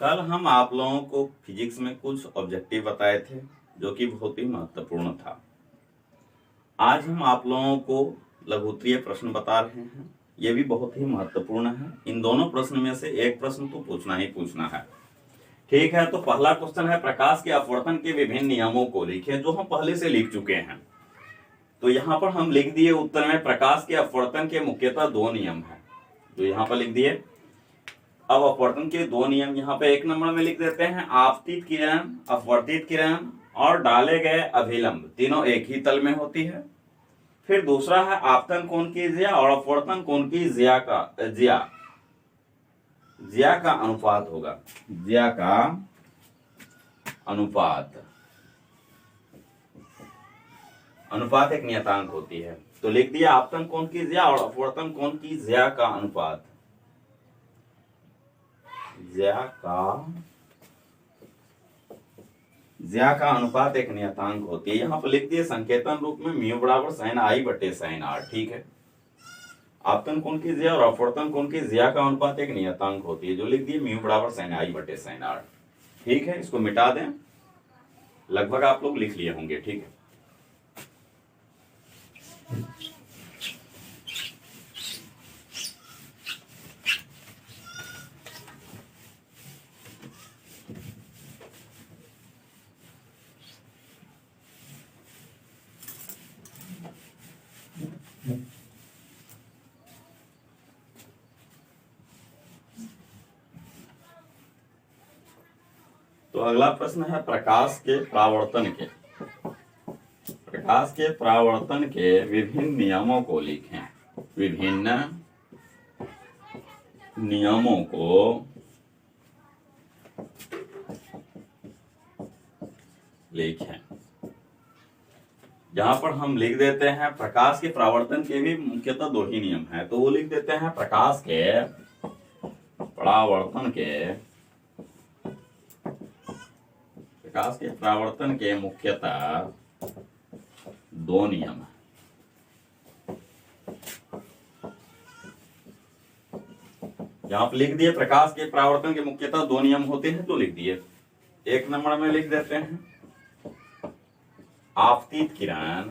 कल हम आप लोगों को फिजिक्स में कुछ ऑब्जेक्टिव बताए थे जो कि बहुत ही महत्वपूर्ण था। आज हम आप लोगों को लघुत्तरीय प्रश्न बता रहे हैं, ये भी बहुत ही महत्वपूर्ण है। इन दोनों प्रश्न में से एक प्रश्न तो पूछना ही पूछना है। ठीक है, तो पहला क्वेश्चन है प्रकाश के अपवर्तन के विभिन्न नियमों को लिखें, जो हम पहले से लिख चुके हैं। तो यहाँ पर हम लिख दिए उत्तर में प्रकाश के अपवर्तन के मुख्यतः दो नियम हैं, जो यहाँ पर लिख दिए। अब अपवर्तन के दो नियम यहाँ पे एक नंबर में लिख देते हैं। आपतित किरण, अपवर्तित किरण और डाले गए अभिलंब तीनों एक ही तल में होती है। फिर दूसरा है आपतन कोण की ज्या और अपवर्तन कोण की ज्या का अनुपात होगा। ज्या का अनुपात एक नियतांक होती है। तो लिख दिया आपतन कोण की ज्या और अपवर्तन कोण की ज्या का अनुपात। ज्या का अनुपात एक नियतांक होती है। यहाँ पर लिख दिए संकेतन रूप में म्यू बराबर sin I बटे sin R। ठीक है, आपतन कोण की ज्या और अपवर्तन कोण की ज्या का अनुपात एक नियतांक होती है, जो लिख दिए म्यू बराबर sin I बटे sin R। ठीक है, इसको मिटा दें, लगभग आप लोग लिख लिए होंगे। ठीक है, तो अगला प्रश्न है प्रकाश के परावर्तन के विभिन्न नियमों को लिखें। विभिन्न नियमों को लिखें। जहां पर हम लिख देते हैं प्रकाश के परावर्तन के भी मुख्यतः दो ही नियम हैं, तो वो लिख देते हैं प्रकाश के परावर्तन के मुख्यतः दो नियम हैं। यहां पर लिख दिए प्रकाश के परावर्तन के मुख्यतः दो नियम होते हैं, तो लिख दिए। एक नंबर में लिख देते हैं आपतित किरण,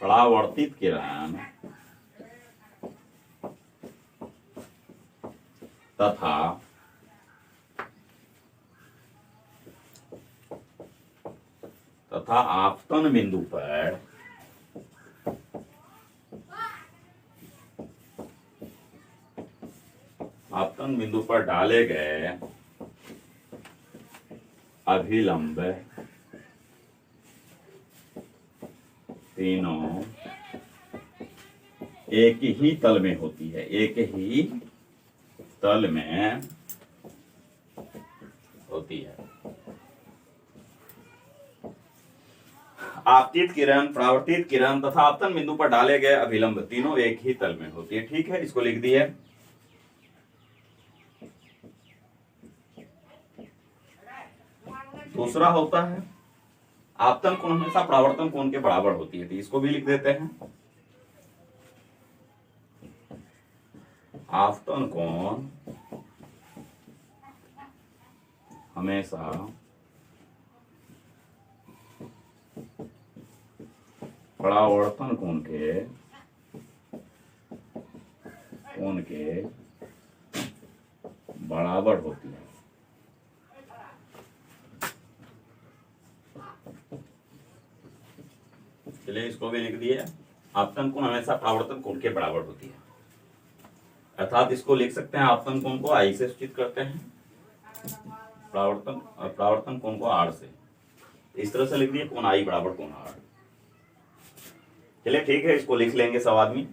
परावर्तित किरण तथा आपतन बिंदु पर डाले गए अभिलंब तीनों एक ही तल में होती है। एक ही तल में होती है। आपतित किरण, परावर्तित किरण तथा आपतन बिंदु पर डाले गए अभिलंब तीनों एक ही तल में होती है। ठीक है, इसको लिख दिए। दूसरा होता है आपतन कोण हमेशा परावर्तन कोण के बराबर होती है, तो इसको भी लिख देते हैं। आपतन कोण हमेशा परावर्तन कोण के बराबर होती है। चलिए, इसको भी लिख दिए। आपतन कोण हमेशा परावर्तन कोण के बराबर होती है, अर्थात इसको लिख सकते हैं आपतन कोण को I से सूचित करते हैं, परावर्तन कोण को R से। इस तरह से लिख दिए कोण I बराबर कोण R। चलिए ठीक है, इसको लिख लेंगे सब आदमी।